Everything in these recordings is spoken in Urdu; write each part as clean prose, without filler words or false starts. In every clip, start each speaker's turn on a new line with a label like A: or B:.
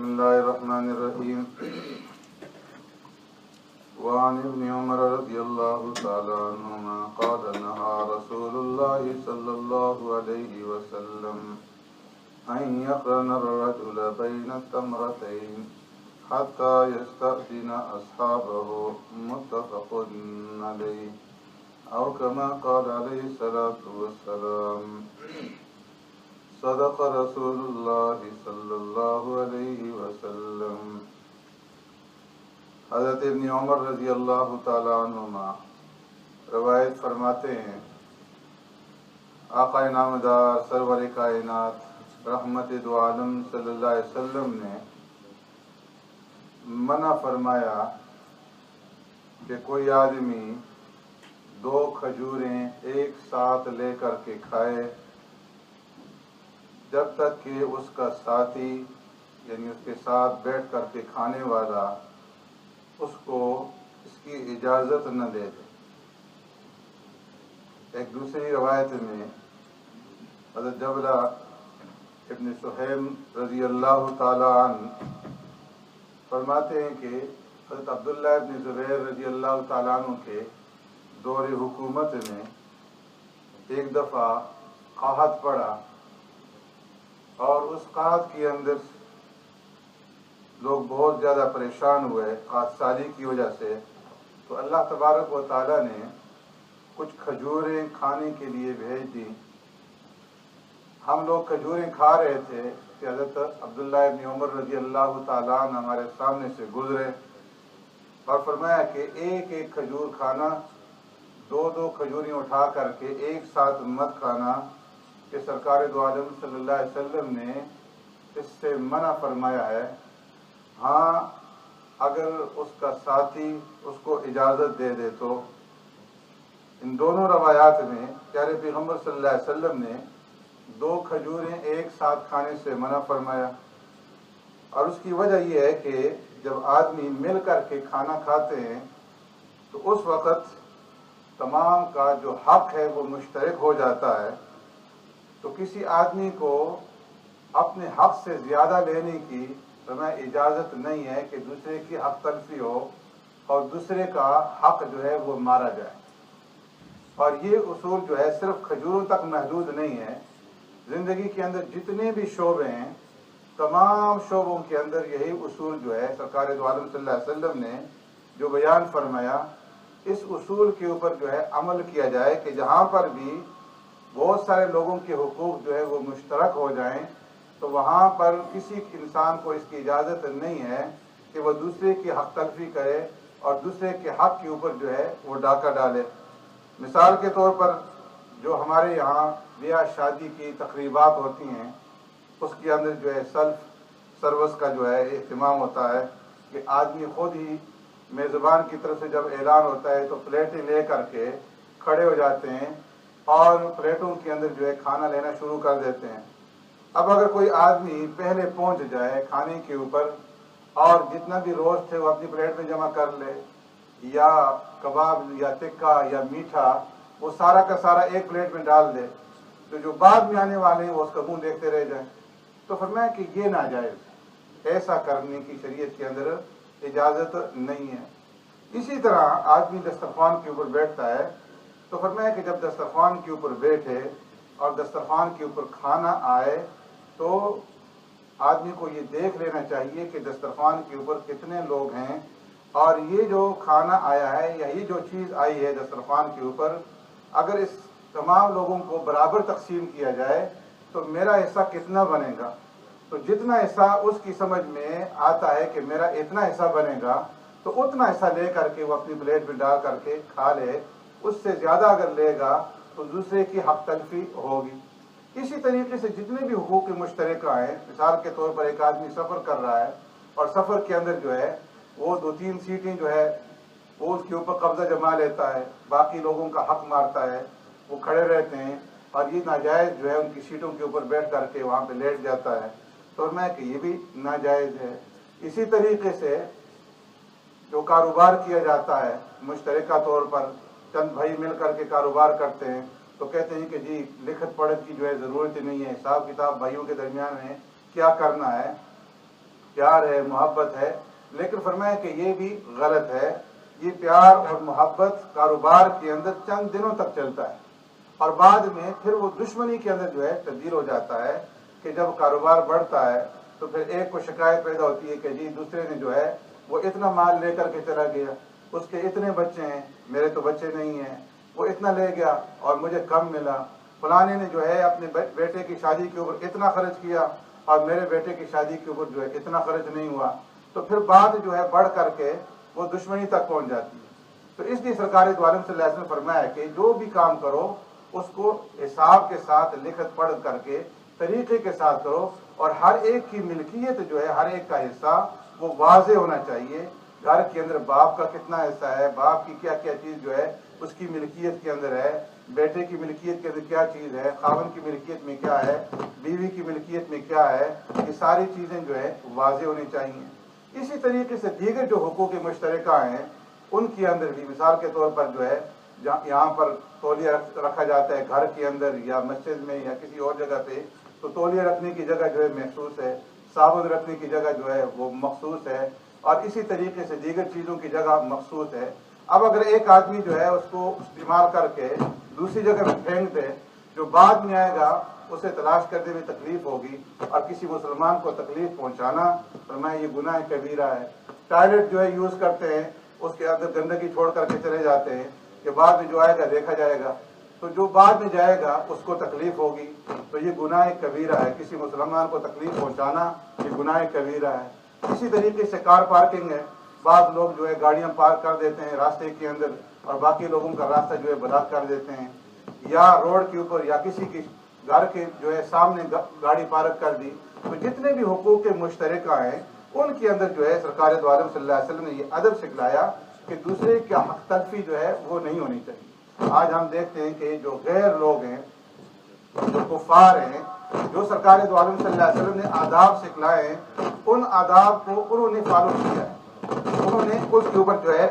A: بسم الله الرحمن الرحيم. وعن ابن عمر رضي الله تعالى عنهما قال نهى رسول الله صلى الله عليه وسلم أن يقرن الرجل بين التمرتين حتى يستأذن أصحابه متفق عليه أو كما قال عليه الصلاة والسلام. صدق رسول اللہ صلی اللہ علیہ وسلم. حضرت ابن عمر رضی اللہ تعالیٰ عنہما روایت فرماتے ہیں آقا نامدار سرور کائنات رحمت دو عالم صلی اللہ علیہ وسلم نے منع فرمایا کہ کوئی آدمی دو کھجوریں ایک ساتھ لے کر کے کھائے جب تک کہ اس کا ساتھی یعنی اس کے ساتھ بیٹھ کر کے کھانے والا اس کو اس کی اجازت نہ دے دے. ایک دوسری روایت میں حضرت جبلہ ابن سہیم رضی اللہ تعالیٰ عنہ فرماتے ہیں کہ حضرت عبداللہ ابن زبیر رضی اللہ تعالیٰ عنہ کے دور حکومت میں ایک دفعہ قحط پڑا اور اس قحط کے اندر لوگ بہت زیادہ پریشان ہوئے قحط سالی کی وجہ سے. تو اللہ تبارک و تعالیٰ نے کچھ کھجوریں کھانے کے لیے بھیج دی. ہم لوگ کھجوریں کھا رہے تھے کہ حضرت عبداللہ ابن عمر رضی اللہ تعالیٰ عنہ ہمارے سامنے سے گزرے اور فرمایا کہ ایک ایک کھجور کھانا، دو دو کھجوریں اٹھا کر کے ایک ساتھ مت کھانا کہ سرکار دو عالم صلی اللہ علیہ وسلم نے اس سے منع فرمایا ہے. ہاں اگر اس کا ساتھی اس کو اجازت دے دے تو. ان دونوں روایات میں پیارے پیغمبر صلی اللہ علیہ وسلم نے دو کھجوریں ایک ساتھ کھانے سے منع فرمایا. اور اس کی وجہ یہ ہے کہ جب آدمی مل کر کے کھانا کھاتے ہیں تو اس وقت تمام کا جو حق ہے وہ مشترک ہو جاتا ہے. تو کسی آدمی کو اپنے حق سے زیادہ لینے کی اجازت نہیں ہے کہ دوسرے کی حق تلفی ہو اور دوسرے کا حق جو ہے وہ مارا جائے. اور یہ اصول جو ہے صرف کھجوروں تک محدود نہیں ہے. زندگی کے اندر جتنے بھی شعبے ہیں تمام شعبوں کے اندر یہی اصول جو ہے سرکار دو عالم صلی اللہ علیہ وسلم نے جو بیان فرمایا اس اصول کے اوپر جو ہے عمل کیا جائے کہ جہاں پر بھی بہت سارے لوگوں کے حقوق جو ہے وہ مشترک ہو جائیں تو وہاں پر کسی انسان کو اس کی اجازت نہیں ہے کہ وہ دوسرے کی حق تلفی کرے اور دوسرے کے حق کے اوپر جو ہے وہ ڈاکہ ڈالے. مثال کے طور پر جو ہمارے یہاں بیاہ شادی کی تقریبات ہوتی ہیں اس کے اندر جو ہے سروس کا جو ہے اہتمام ہوتا ہے کہ آدمی خود ہی میزبان کی طرف سے جب اعلان ہوتا ہے تو پلیٹیں لے کر کے کھڑے ہو جاتے ہیں اور پلیٹوں کے اندر جو ہے کھانا لینا شروع کر دیتے ہیں. اب اگر کوئی آدمی پہلے پہنچ جائے کھانے کے اوپر اور جتنا بھی روسٹ ہے وہ اپنی پلیٹ میں جمع کر لے یا کباب یا ٹکا یا میٹھا وہ سارا کا سارا ایک پلیٹ میں ڈال دے تو جو بعد میں آنے والے ہیں وہ اس کا منہ دیکھتے رہ جائیں. تو فرمایا کہ یہ ناجائز، ایسا کرنے کی شریعت کے اندر اجازت نہیں ہے. اسی طرح آدمی دسترخوان کے اوپر بیٹھتا ہے تو فرمایا کہ جب دسترخوان کے اوپر بیٹھے اور دسترخوان کے اوپر کھانا آئے تو آدمی کو یہ دیکھ لینا چاہیے کہ دسترخوان کے اوپر کتنے لوگ ہیں اور یہ جو کھانا آیا ہے یا یہ جو چیز آئی ہے دسترخوان کے اوپر اگر اس تمام لوگوں کو برابر تقسیم کیا جائے تو میرا حصہ کتنا بنے گا. تو جتنا حصہ اس کی سمجھ میں آتا ہے کہ میرا اتنا حصہ بنے گا تو اتنا حصہ لے کر کے وہ اپنی پلیٹ میں ڈال کر کے کھا لے. اس سے زیادہ اگر لے گا تو دوسرے کی حق تلفی ہوگی. اسی طریقے سے جتنے بھی حقوق مشترکہ ہیں، مثال کے طور پر ایک آدمی سفر کر رہا ہے اور سفر کے اندر جو ہے وہ 2-3 سیٹیں جو ہے وہ اس کے اوپر قبضہ جما لیتا ہے، باقی لوگوں کا حق مارتا ہے، وہ کھڑے رہتے ہیں اور یہ ناجائز جو ہے ان کی سیٹوں کے اوپر بیٹھ کر کے وہاں پہ لیٹ جاتا ہے. تو میں کہ یہ بھی ناجائز ہے. اسی طریقے سے جو کاروبار کیا جاتا ہے مشترکہ طور پر چند بھائی مل کر کے کاروبار کرتے ہیں تو کہتے ہیں کہ جی لکھت پڑھت کی جو ہے ضرورت نہیں ہے، حساب کتاب بھائیوں کے درمیان میں کیا کرنا ہے. پیار ہے، محبت ہے، لیکن فرمایا کہ یہ بھی غلط ہے. یہ پیار اور محبت کاروبار کے اندر چند دنوں تک چلتا ہے اور بعد میں پھر وہ دشمنی کے اندر جو ہے تبدیل ہو جاتا ہے کہ جب کاروبار بڑھتا ہے تو پھر ایک کو شکایت پیدا ہوتی ہے کہ جی دوسرے نے جو ہے وہ اتنا مال لے کر کے چلا گیا، اس کے اتنے بچے ہیں، میرے تو بچے نہیں ہیں، وہ اتنا لے گیا اور مجھے کم ملا، فلانے نے جو ہے اپنے بیٹے کی شادی کے اوپر اتنا خرچ کیا اور میرے بیٹے کی شادی کے اوپر جو ہے اتنا خرچ نہیں ہوا. تو پھر بات جو ہے بڑھ کر کے وہ دشمنی تک پہنچ جاتی ہے. تو اس لیے سرکار دو عالم صلی اللہ علیہ وسلم نے فرمایا کہ جو بھی کام کرو اس کو حساب کے ساتھ لکھت پڑھ کر کے طریقے کے ساتھ کرو، اور ہر ایک کی ملکیت جو ہے، ہر ایک کا حصہ وہ واضح ہونا چاہیے. گھر کے اندر باپ کا کتنا حصہ ہے، باپ کی کیا کیا چیز جو ہے اس کی ملکیت کے اندر ہے، بیٹے کی ملکیت کے اندر کیا چیز ہے، خاوند کی ملکیت میں کیا ہے، بیوی کی ملکیت میں کیا ہے، یہ ساری چیزیں جو ہے واضح ہونی چاہیے. اسی طریقے سے دیگر جو حقوق مشترکہ ہیں ان کے اندر بھی مثال کے طور پر جو ہے یہاں پر تولیہ رکھا جاتا ہے گھر کے اندر یا مسجد میں یا کسی اور جگہ پہ، تو تولیہ رکھنے کی جگہ جو ہے مخصوص ہے، صابن رکھنے کی جگہ جو ہے وہ مخصوص ہے، اور اسی طریقے سے دیگر چیزوں کی جگہ مخصوص ہے. اب اگر ایک آدمی جو ہے اس کو استعمال کر کے دوسری جگہ میں پھینک دے، جو بعد میں آئے گا اسے تلاش کرنے میں تکلیف ہوگی، اور کسی مسلمان کو تکلیف پہنچانا فرمایا یہ گناہ کبیرہ ہے. ٹوائلٹ جو ہے یوز کرتے ہیں، اس کے اندر گندگی چھوڑ کر کے چلے جاتے ہیں کہ بعد میں جو آئے گا دیکھا جائے گا، تو جو بعد میں جائے گا اس کو تکلیف ہوگی. تو یہ گناہ کبیرہ ہے، کسی مسلمان کو تکلیف پہنچانا یہ گناہ کبیرہ ہے. اسی طریقے سے کار پارکنگ ہے، بعض لوگ جو ہے گاڑیاں پارک کر دیتے ہیں راستے کے اندر اور باقی لوگوں کا راستہ جو ہے بلاک کر دیتے ہیں، یا روڈ کے اوپر یا کسی کی گھر کے جو ہے سامنے گاڑی پارک کر دی. تو جتنے بھی حقوق مشترکہ ہیں ان کے اندر جو ہے سرکار دو عالم صلی اللہ علیہ وسلم نے یہ ادب سکھلایا کہ دوسرے کا حق تلفی جو ہے وہ نہیں ہونی چاہیے. آج ہم دیکھتے ہیں کہ جو غیر لوگ ہیں، جو کفار ہیں، جو سرکار دو عالم صلی اللہ علیہ وسلم نے آداب سکھلائے ہیں ان آداب کو انہوں نے فالو کیا ہے، انہوں نے اس کے اوپر جو ہے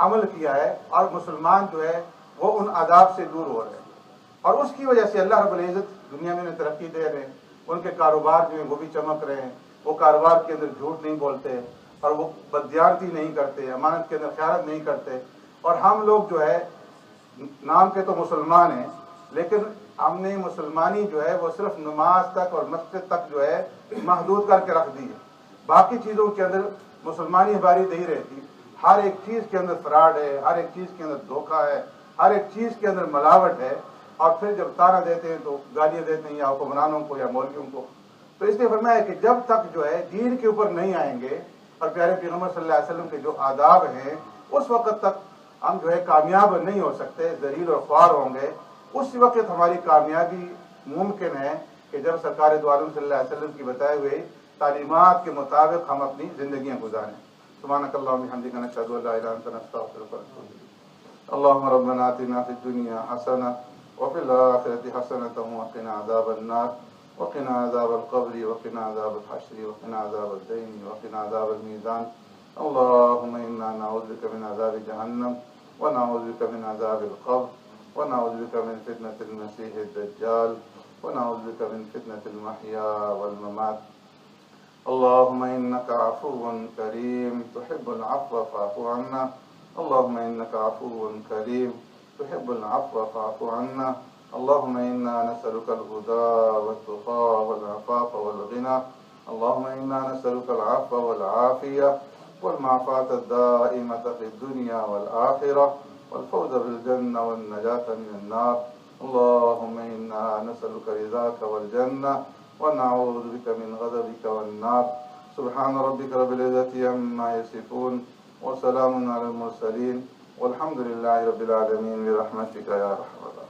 A: عمل کیا ہے، اور مسلمان جو ہے وہ ان آداب سے دور ہو رہے ہیں، اور اس کی وجہ سے اللہ رب العزت دنیا میں ترقی دے رہے ہیں. ان کے کاروبار جو ہیں وہ بھی چمک رہے ہیں، وہ کاروبار کے اندر جھوٹ نہیں بولتے اور وہ بددیانتی نہیں کرتے، امانت کے اندر خیانت نہیں کرتے. اور ہم لوگ جو ہے نام کے تو مسلمان ہیں، لیکن ہم نے مسلمانی جو ہے وہ صرف نماز تک اور مسجد تک جو ہے محدود کر کے رکھ دی ہے. باقی چیزوں کے اندر مسلمانی ہماری نہیں رہتی. ہر ایک چیز کے اندر فراڈ ہے، ہر ایک چیز کے اندر دھوکہ ہے، ہر ایک چیز کے اندر ملاوٹ ہے، اور پھر جب تانا دیتے ہیں تو گالیاں دیتے ہیں یا حکمرانوں کو یا مولویوں کو. تو اس لیے فرمایا کہ جب تک جو ہے دین کے اوپر نہیں آئیں گے اور پیارے پیغمبر صلی اللہ علیہ وسلم کے جو آداب ہیں اس وقت تک ہم جو ہے کامیاب نہیں ہو سکتے، ذلیل اور خوار ہوں گے. اس وقت ہماری کامیابی ممکن ہے کہ جب سرکار دو عالم صلی اللہ علیہ وسلم کی بتائے ہوئے تعلیمات کے مطابق ہم اپنی زندگیاں گزاریں. سبحانک اللہم وبحمدک نشہد ان لا الہ الا انت نستغفرک ونتوب الیک. اللہم ربنا آتنا فی الدنیا حسنہ وفی الآخرۃ حسنۃ وقنا عذاب النار وقنا عذاب القبر وقنا عذاب الحشر وقنا عذاب الدین وقنا عذاب الميزان. اللهم إنا نعوذ بك من عذاب جهنم ونعوذ بك من عذاب القبر ونعوذ بك من فتنة المسيح الدجال ونعوذ بك من فتنة المحيا والممات. اللهم إنك عفو كريم تحب العفو فاعف عنا. اللهم إنك عفو كريم تحب العفو فاعف عنا. اللهم إنا نسألك الهدى والتقى والعفاف والغنى. اللهم إنا نسألك العفو والعافية والمعافاة الدائمة في الدنيا والآخرة والفوز بالجنة والنجاة من النار. اللهم إنا نسألك رضاك والجنة ونعوذ بك من غضبك والنار. سبحان ربك رب العزة عما يصفون وسلام على المرسلين والحمد لله رب العالمين برحمتك يا أرحم الراحمين.